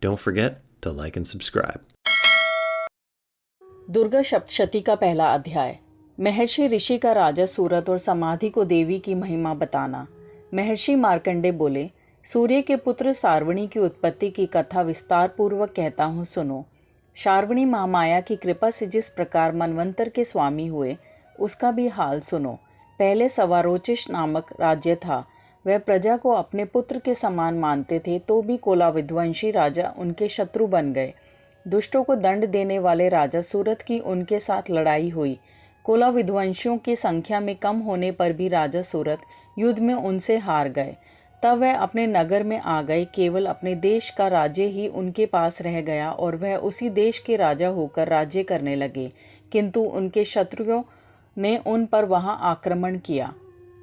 Don't forget to like and subscribe. Durga Saptashati का पहला अध्याय। महर्षि ऋषि का राजा सूरत और समाधि को देवी की महिमा बताना। महर्षि मार्कंडे बोले, सूर्य के पुत्र सार्वणी की उत्पत्ति की कथा विस्तार पूर्वक कहता हूँ, सुनो। सार्वणी महामाया की कृपा से जिस प्रकार मनवंतर के स्वामी हुए, उसका भी हाल सुनो। पहले सवारोचिष नामक राज्य था। वह प्रजा को अपने पुत्र के समान मानते थे, तो भी कोला विध्वंसी राजा उनके शत्रु बन गए। दुष्टों को दंड देने वाले राजा सूरत की उनके साथ लड़ाई हुई। कोला विध्वंसियों की संख्या में कम होने पर भी राजा सूरत युद्ध में उनसे हार गए। तब वह अपने नगर में आ गए। केवल अपने देश का राज्य ही उनके पास रह गया और वह उसी देश के राजा होकर राज्य करने लगे, किंतु उनके शत्रुओं ने उन पर वहां आक्रमण किया।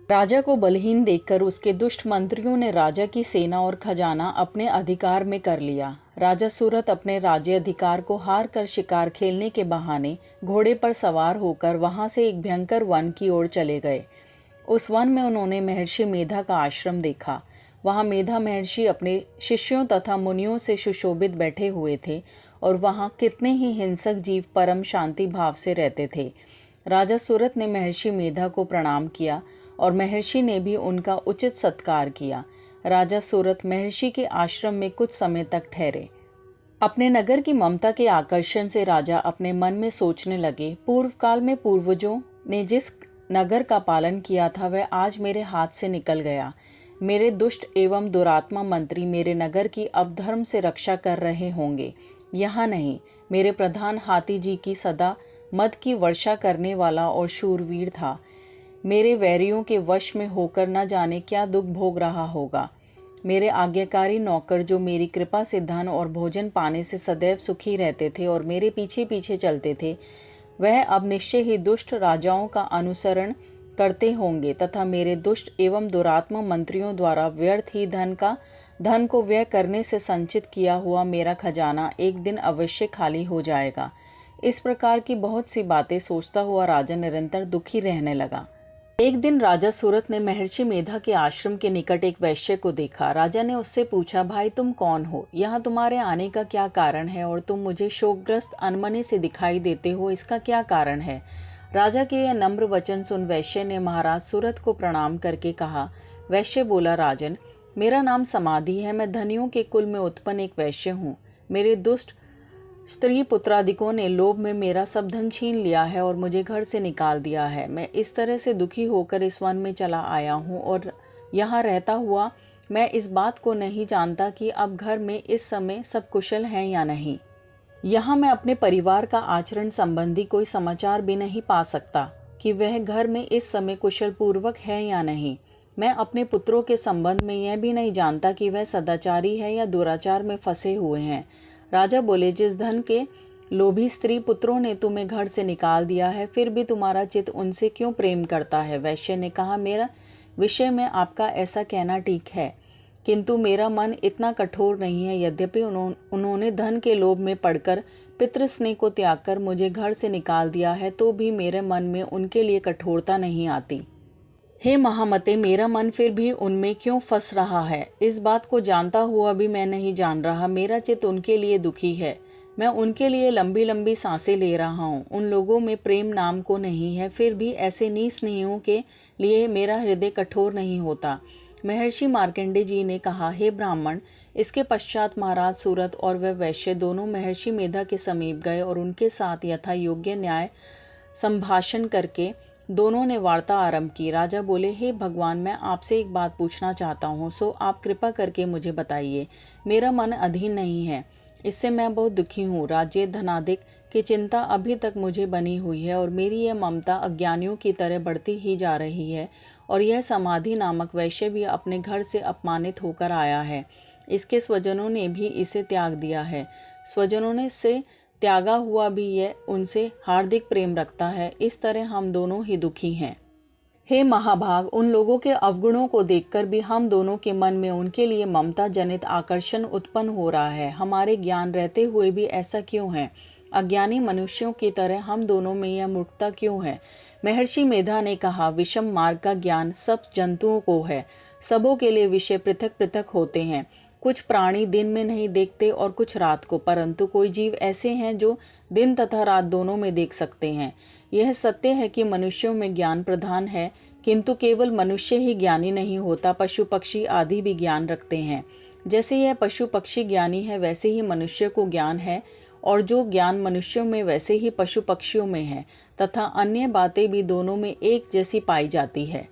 राजा को बलहीन देखकर उसके दुष्ट मंत्रियों ने राजा की सेना और खजाना अपने अधिकार में कर लिया। राजा सूरत अपने राज्य अधिकार को हार कर शिकार खेलने के बहाने घोड़े पर सवार होकर वहां से एक भयंकर वन की ओर चले गए। उस वन में उन्होंने महर्षि मेधा का आश्रम देखा। वहां मेधा महर्षि अपने शिष्यों तथा मुनियों से सुशोभित बैठे हुए थे और वहां कितने ही हिंसक जीव परम शांति भाव से रहते थे। राजा सूरत ने महर्षि मेधा को प्रणाम किया और महर्षि ने भी उनका उचित सत्कार किया। राजा सूरत महर्षि के आश्रम में कुछ समय तक ठहरे। अपने नगर की ममता के आकर्षण से राजा अपने मन में सोचने लगे, पूर्व काल में पूर्वजों ने जिस नगर का पालन किया था वह आज मेरे हाथ से निकल गया। मेरे दुष्ट एवं दुरात्मा मंत्री मेरे नगर की अब धर्म से रक्षा कर रहे होंगे। यहाँ नहीं, मेरे प्रधान हाथी जी की सदा मद की वर्षा करने वाला और शूरवीर था। मेरे वैरियों के वश में होकर न जाने क्या दुख भोग रहा होगा। मेरे आज्ञाकारी नौकर जो मेरी कृपा से धन और भोजन पाने से सदैव सुखी रहते थे और मेरे पीछे पीछे चलते थे, वह अब निश्चय ही दुष्ट राजाओं का अनुसरण करते होंगे तथा मेरे दुष्ट एवं दुरात्मा मंत्रियों द्वारा व्यर्थ ही धन को व्यय करने से संचित किया हुआ मेरा खजाना एक दिन अवश्य खाली हो जाएगा। इस प्रकार की बहुत सी बातें सोचता हुआ राजा निरंतर दुखी रहने लगा। एक दिन राजा सूरत ने महर्षि मेधा के आश्रम के निकट एक वैश्य को देखा। राजा ने उससे पूछा, भाई तुम कौन हो? यहाँ तुम्हारे आने का क्या कारण है और तुम मुझे शोकग्रस्त अनमने से दिखाई देते हो, इसका क्या कारण है? राजा के यह नम्र वचन सुन वैश्य ने महाराज सूरत को प्रणाम करके कहा। वैश्य बोला, राजन, मेरा नाम समाधि है। मैं धनियों के कुल में उत्पन्न एक वैश्य हूँ। मेरे दुष्ट स्त्री पुत्रादिकों ने लोभ में मेरा सब धन छीन लिया है और मुझे घर से निकाल दिया है। मैं इस तरह से दुखी होकर इस वन में चला आया हूँ और यहाँ रहता हुआ मैं इस बात को नहीं जानता कि अब घर में इस समय सब कुशल हैं या नहीं। यहाँ मैं अपने परिवार का आचरण संबंधी कोई समाचार भी नहीं पा सकता कि वह घर में इस समय कुशल पूर्वक है या नहीं। मैं अपने पुत्रों के संबंध में यह भी नहीं जानता कि वह सदाचारी है या दुराचार में फंसे हुए हैं। राजा बोले, जिस धन के लोभी स्त्री पुत्रों ने तुम्हें घर से निकाल दिया है, फिर भी तुम्हारा चित्त उनसे क्यों प्रेम करता है? वैश्य ने कहा, मेरा विषय में आपका ऐसा कहना ठीक है, किंतु मेरा मन इतना कठोर नहीं है। यद्यपि उन्होंने धन के लोभ में पड़कर पितृस्नेह को त्याग कर मुझे घर से निकाल दिया है, तो भी मेरे मन में उनके लिए कठोरता नहीं आती। हे महामते, मेरा मन फिर भी उनमें क्यों फंस रहा है? इस बात को जानता हुआ भी मैं नहीं जान रहा। मेरा चित्त उनके लिए दुखी है। मैं उनके लिए लंबी लंबी सांसें ले रहा हूँ। उन लोगों में प्रेम नाम को नहीं है, फिर भी ऐसे नीस्नेहियों के लिए मेरा हृदय कठोर नहीं होता। महर्षि मार्कंडे जी ने कहा, हे ब्राह्मण। इसके पश्चात महाराज सूरत और वह वैश्य दोनों महर्षि मेधा के समीप गए और उनके साथ यथा योग्य न्याय संभाषण करके दोनों ने वार्ता आरंभ की। राजा बोले, हे भगवान, मैं आपसे एक बात पूछना चाहता हूँ, सो आप कृपा करके मुझे बताइए। मेरा मन अधीन नहीं है, इससे मैं बहुत दुखी हूँ। राज्य धनाधिक की चिंता अभी तक मुझे बनी हुई है और मेरी यह ममता अज्ञानियों की तरह बढ़ती ही जा रही है। और यह समाधि नामक वैश्य भी अपने घर से अपमानित होकर आया है। इसके स्वजनों ने भी इसे त्याग दिया है। स्वजनों ने से त्यागा हुआ भी यह उनसे हार्दिक प्रेम रखता है। इस तरह हम दोनों ही दुखी हैं। हे महाभाग, उन लोगों के अवगुणों को देखकर भी हम दोनों के मन में उनके लिए ममता जनित आकर्षण उत्पन्न हो रहा है। हमारे ज्ञान रहते हुए भी ऐसा क्यों है? अज्ञानी मनुष्यों की तरह हम दोनों में यह मूर्खता क्यों है? महर्षि मेधा ने कहा, विषम मार्ग का ज्ञान सब जंतुओं को है। सबों के लिए विषय पृथक पृथक होते हैं। कुछ प्राणी दिन में नहीं देखते और कुछ रात को, परंतु कोई जीव ऐसे हैं जो दिन तथा रात दोनों में देख सकते हैं। यह सत्य है कि मनुष्यों में ज्ञान प्रधान है, किंतु केवल मनुष्य ही ज्ञानी नहीं होता, पशु पक्षी आदि भी ज्ञान रखते हैं। जैसे यह पशु पक्षी ज्ञानी है वैसे ही मनुष्य को ज्ञान है, और जो ज्ञान मनुष्यों में वैसे ही पशु पक्षियों में है, तथा अन्य बातें भी दोनों में एक जैसी पाई जाती है।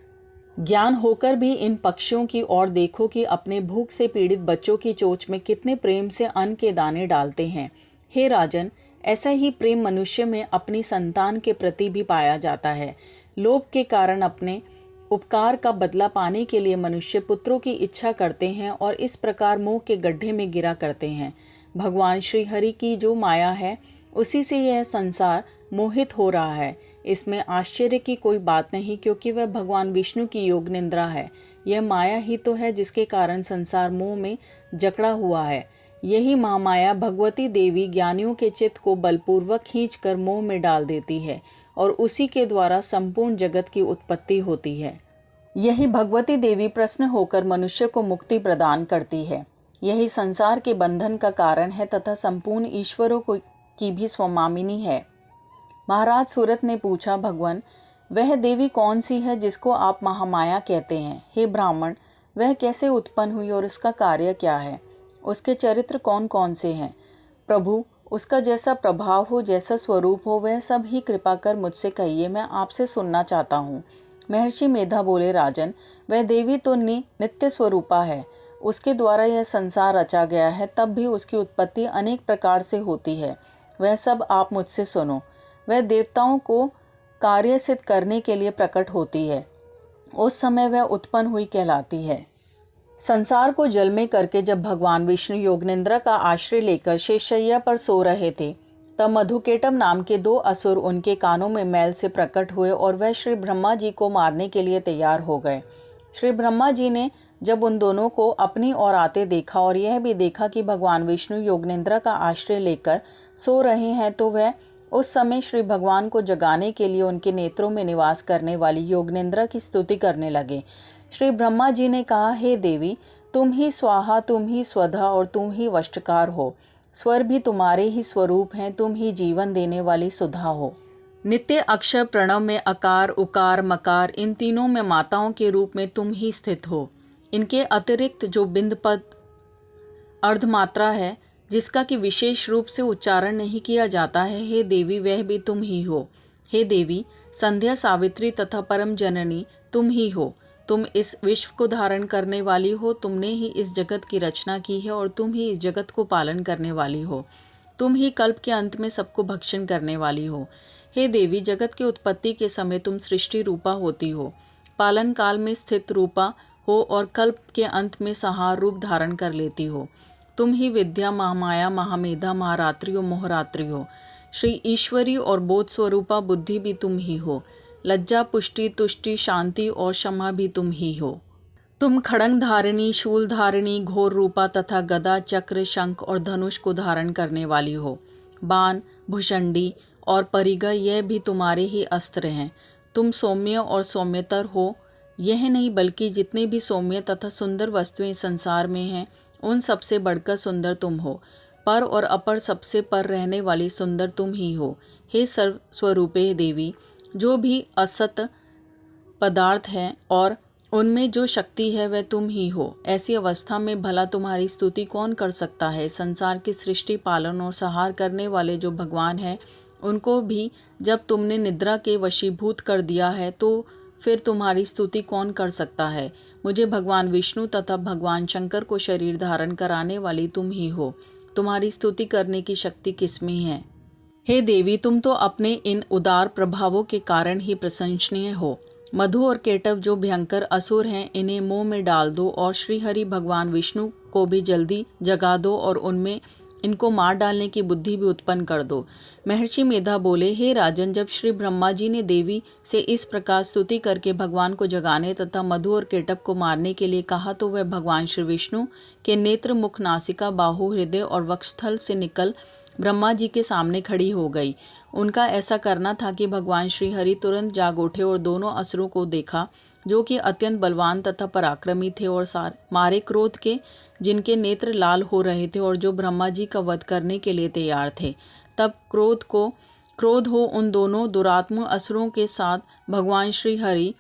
ज्ञान होकर भी इन पक्षियों की ओर देखो कि अपने भूख से पीड़ित बच्चों की चोंच में कितने प्रेम से अन्न के दाने डालते हैं। हे राजन, ऐसा ही प्रेम मनुष्य में अपनी संतान के प्रति भी पाया जाता है। लोभ के कारण अपने उपकार का बदला पाने के लिए मनुष्य पुत्रों की इच्छा करते हैं और इस प्रकार मोह के गड्ढे में गिरा करते हैं। भगवान श्री हरि की जो माया है उसी से यह संसार मोहित हो रहा है। इसमें आश्चर्य की कोई बात नहीं, क्योंकि वह भगवान विष्णु की योग निद्रा है। यह माया ही तो है जिसके कारण संसार मोह में जकड़ा हुआ है। यही महामाया भगवती देवी ज्ञानियों के चित्त को बलपूर्वक खींचकर मोह में डाल देती है और उसी के द्वारा संपूर्ण जगत की उत्पत्ति होती है। यही भगवती देवी प्रसन्न होकर मनुष्य को मुक्ति प्रदान करती है। यही संसार के बंधन का कारण है तथा संपूर्ण ईश्वरों की भी स्वमामिनी है। महाराज सूरत ने पूछा, भगवान, वह देवी कौन सी है जिसको आप महामाया कहते हैं? हे ब्राह्मण, वह कैसे उत्पन्न हुई और उसका कार्य क्या है? उसके चरित्र कौन कौन से हैं? प्रभु, उसका जैसा प्रभाव हो, जैसा स्वरूप हो, वह सब ही कृपा कर मुझसे कहिए, मैं आपसे सुनना चाहता हूँ। महर्षि मेधा बोले, राजन, वह देवी तो नित्य स्वरूपा है। उसके द्वारा यह संसार रचा गया है, तब भी उसकी उत्पत्ति अनेक प्रकार से होती है। वह सब आप मुझसे सुनो। वह देवताओं को कार्य सिद्ध करने के लिए प्रकट होती है, उस समय वह उत्पन्न हुई कहलाती है। संसार को जल में करके जब भगवान विष्णु योगनिद्रा का आश्रय लेकर शेषशय्या पर सो रहे थे, तब मधुकेटम नाम के 2 असुर उनके कानों में मैल से प्रकट हुए और वह श्री ब्रह्मा जी को मारने के लिए तैयार हो गए। श्री ब्रह्मा जी ने जब उन दोनों को अपनी ओर आते देखा और यह भी देखा कि भगवान विष्णु योगनिद्रा का आश्रय लेकर सो रहे हैं, तो वह उस समय श्री भगवान को जगाने के लिए उनके नेत्रों में निवास करने वाली योगनिद्रा की स्तुति करने लगे। श्री ब्रह्मा जी ने कहा, हे देवी, तुम ही स्वाहा, तुम ही स्वधा और तुम ही वष्टकार हो। स्वर भी तुम्हारे ही स्वरूप हैं, तुम ही जीवन देने वाली सुधा हो। नित्य अक्षर प्रणव में अकार, उकार, मकार, इन तीनों में माताओं के रूप में तुम ही स्थित हो। इनके अतिरिक्त जो बिंद पद अर्धमात्रा है, जिसका कि विशेष रूप से उच्चारण नहीं किया जाता है, हे देवी, वह भी तुम ही हो। हे देवी, संध्या, सावित्री तथा परम जननी तुम ही हो। तुम इस विश्व को धारण करने वाली हो। तुमने ही इस जगत की रचना की है और तुम ही इस जगत को पालन करने वाली हो। तुम ही कल्प के अंत में सबको भक्षण करने वाली हो। हे देवी, जगत की उत्पत्ति के समय तुम सृष्टि रूपा होती हो, पालन काल में स्थित रूपा हो और कल्प के अंत में संहार रूप धारण कर लेती हो। तुम ही विद्या, महामाया, महामेधा, महारात्रि और मोहरात्रि हो। श्री ईश्वरी और बोध स्वरूपा बुद्धि भी तुम ही हो। लज्जा, पुष्टि, तुष्टि, शांति और क्षमा भी तुम ही हो। तुम खड़ंग धारिणी, शूल धारिणी, घोर रूपा तथा गदा, चक्र, शंख और धनुष को धारण करने वाली हो। बाण, भुषंडी और परिगा, यह भी तुम्हारे ही अस्त्र हैं। तुम सौम्य और सौम्यतर हो। यह नहीं बल्कि जितने भी सौम्य तथा सुंदर वस्तुएं संसार में हैं, उन सबसे बढ़कर सुंदर तुम हो। पर और अपर सबसे पर रहने वाली सुंदर तुम ही हो। हे सर्व स्वरूपे देवी, जो भी असत पदार्थ हैं और उनमें जो शक्ति है वह तुम ही हो। ऐसी अवस्था में भला तुम्हारी स्तुति कौन कर सकता है? संसार की सृष्टि, पालन और संहार करने वाले जो भगवान हैं, उनको भी जब तुमने निद्रा के वशीभूत कर दिया है, तो फिर तुम्हारी स्तुति कौन कर सकता है? मुझे भगवान विष्णु तथा भगवान शंकर को शरीर धारण कराने वाली तुम ही हो। तुम्हारी स्तुति करने की शक्ति किसमें है? हे देवी, तुम तो अपने इन उदार प्रभावों के कारण ही प्रशंसनीय हो। मधु और केटव जो भयंकर असुर हैं, इन्हें मोह में डाल दो और श्री हरि भगवान विष्णु को भी जल्दी जगा दो और उनमें इनको मार डालने की बुद्धि भी उत्पन्न कर दो। महर्षि मेधा बोले, हे राजन, जब श्री ब्रह्मा जी ने देवी से इस प्रकार स्तुति करके भगवान को जगाने तथा मधु और केटव को मारने के लिए कहा, तो वह भगवान श्री विष्णु के नेत्र, मुख, नासिका, बाहु, हृदय और वक्षस्थल से निकल ब्रह्मा जी के सामने खड़ी हो गई। उनका ऐसा करना था कि भगवान श्री हरि तुरंत जाग उठे और दोनों असुरों को देखा, जो कि अत्यंत बलवान तथा पराक्रमी थे और मारे क्रोध के, जिनके नेत्र लाल हो रहे थे और जो ब्रह्मा जी का वध करने के लिए तैयार थे। तब क्रोध हो उन दोनों दुरात्म असुरों के साथ भगवान श्री हरि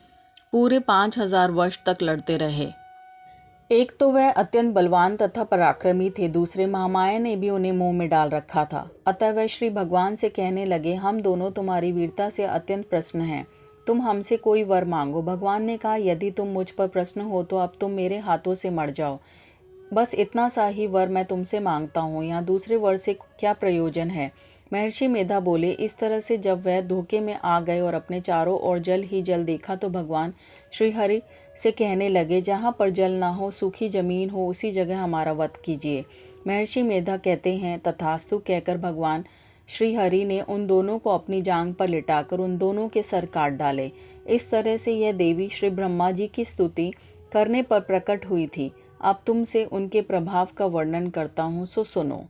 पूरे 5000 वर्ष तक लड़ते रहे। एक तो वह अत्यंत बलवान तथा पराक्रमी थे, दूसरे महामाया ने भी उन्हें मुंह में डाल रखा था। अतः वह श्री भगवान से कहने लगे, हम दोनों तुम्हारी वीरता से अत्यंत प्रसन्न हैं, तुम हमसे कोई वर मांगो। भगवान ने कहा, यदि तुम मुझ पर प्रसन्न हो तो अब तुम मेरे हाथों से मर जाओ। बस इतना सा ही वर मैं तुमसे मांगता हूँ, यहाँ दूसरे वर से क्या प्रयोजन है। महर्षि मेधा बोले, इस तरह से जब वह धोखे में आ गए और अपने चारों ओर जल ही जल देखा तो भगवान श्री हरि से कहने लगे, जहाँ पर जल ना हो, सूखी जमीन हो, उसी जगह हमारा वध कीजिए। महर्षि मेधा कहते हैं, तथास्तु कहकर भगवान श्री हरि ने उन दोनों को अपनी जांघ पर लिटाकर उन दोनों के सर काट डाले। इस तरह से यह देवी श्री ब्रह्मा जी की स्तुति करने पर प्रकट हुई थी। अब तुमसे उनके प्रभाव का वर्णन करता हूँ, सो सुनो।